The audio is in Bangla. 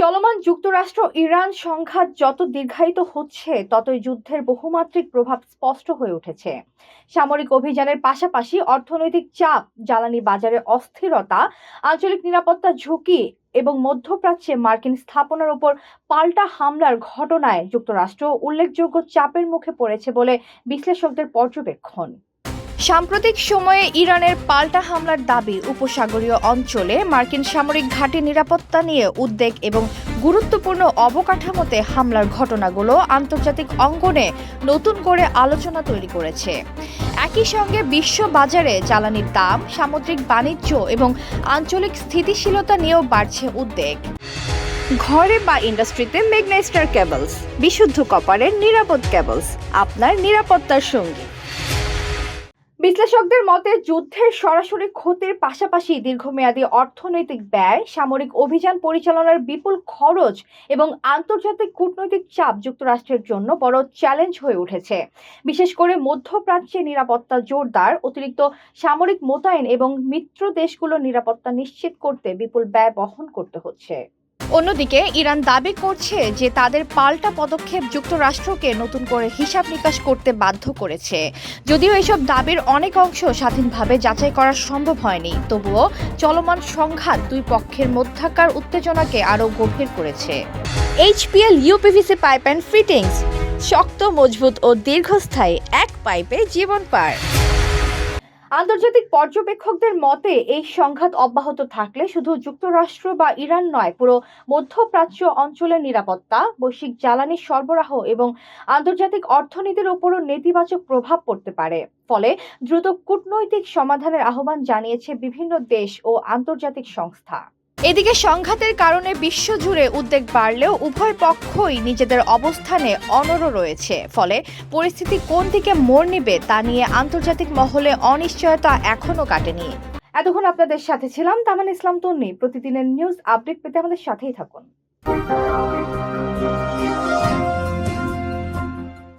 চলমান যুক্তরাষ্ট্র ইরান সংঘাত যত দীর্ঘায়িত হচ্ছে ততই যুদ্ধের বহুমাত্রিক প্রভাব স্পষ্ট হয়ে উঠেছে। সামরিক অভিযানের পাশাপাশি অর্থনৈতিক চাপ, জ্বালানি বাজারে অস্থিরতা, আঞ্চলিক নিরাপত্তা ঝুঁকি এবং মধ্যপ্রাচ্যে মার্কিন স্থাপনার উপর পাল্টা হামলার ঘটনায় যুক্তরাষ্ট্র উল্লেখযোগ্য চাপের মুখে পড়েছে বলে বিশ্লেষকদের পর্যবেক্ষণ। সাম্প্রতিক সময়ে ইরানের পাল্টা হামলার দাবি, উপসাগরীয় অঞ্চলে মার্কিন সামরিক ঘাঁটি নিরাপত্তা নিয়ে উদ্বেগ এবং গুরুত্বপূর্ণ অবকাঠামোতে হামলার ঘটনাগুলো আন্তর্জাতিক অঙ্গনে নতুন করে আলোচনা তৈরি করেছে। একই সঙ্গে বিশ্ব বাজারে জ্বালানির দাম, সামুদ্রিক বাণিজ্য এবং আঞ্চলিক স্থিতিশীলতা নিয়েও বাড়ছে উদ্বেগ। ঘরে বা ইন্ডাস্ট্রিতে ম্যাগনেস্টার কেবলস, বিশুদ্ধ কপারের নিরাপদ কেবলস, আপনার নিরাপত্তার সঙ্গী। বিশ্লেষকদের মতে যুদ্ধের সরাসরি ক্ষতির পাশাপাশি দীর্ঘমেয়াদী অর্থনৈতিক ব্যয়, সামরিক অভিযান পরিচালনার বিপুল খরচ এবং আন্তর্জাতিক কূটনৈতিক চাপ যুক্তরাষ্ট্রের জন্য বড় চ্যালেঞ্জ হয়ে উঠেছে। বিশেষ করে মধ্যপ্রাচ্যে নিরাপত্তা জোরদার, অতিরিক্ত সামরিক মোতায়েন এবং মিত্র দেশগুলোর নিরাপত্তা নিশ্চিত করতে বিপুল ব্যয় বহন করতে হচ্ছে। অন্যদিকে ইরান দাবি করছে যে তাদের পাল্টা পদক্ষেপ যুক্তরাষ্ট্রকে নতুন করে হিসাব নিকাশ করতে বাধ্য করেছে। যদিও এসব দাবির অনেক অংশ স্বাধীনভাবে যাচাই করা সম্ভব হয়নি, তবুও চলমান সংঘাত দুই পক্ষের মধ্যকার উত্তেজনাকে আরও গভীর করেছে। HPL uPVC pipe and fittings, শক্ত, মজবুত ও দীর্ঘস্থায়ী, এক পাইপে জীবন পার। আন্তর্জাতিক পর্যবেক্ষকদের মতে এই সংঘাত অব্যাহত থাকলে শুধু যুক্তরাষ্ট্র বা ইরান নয়, পুরো মধ্যপ্রাচ্য অঞ্চলের নিরাপত্তা, বৈশ্বিক জ্বালানি সরবরাহ এবং আন্তর্জাতিক অর্থনীতির উপরও নেতিবাচক প্রভাব পড়তে পারে। ফলে দ্রুত কূটনৈতিক সমাধানের আহ্বান জানিয়েছে বিভিন্ন দেশ ও আন্তর্জাতিক সংস্থা। এদিকে সংঘাতের কারণে বিশ্বজুড়ে উদ্বেগ বাড়লেও উভয় পক্ষই নিজেদের অবস্থানে অনড় রয়েছে। ফলে পরিস্থিতি কোন দিকে মোড় নেবে তা নিয়ে আন্তর্জাতিক মহলে অনিশ্চয়তা এখনো কাটেনি। এতক্ষণ আপনাদের সাথে ছিলাম তামান ইসলাম তন্নি। প্রতিদিনের নিউজ আপডেট পেতে আমাদের সাথেই থাকুন।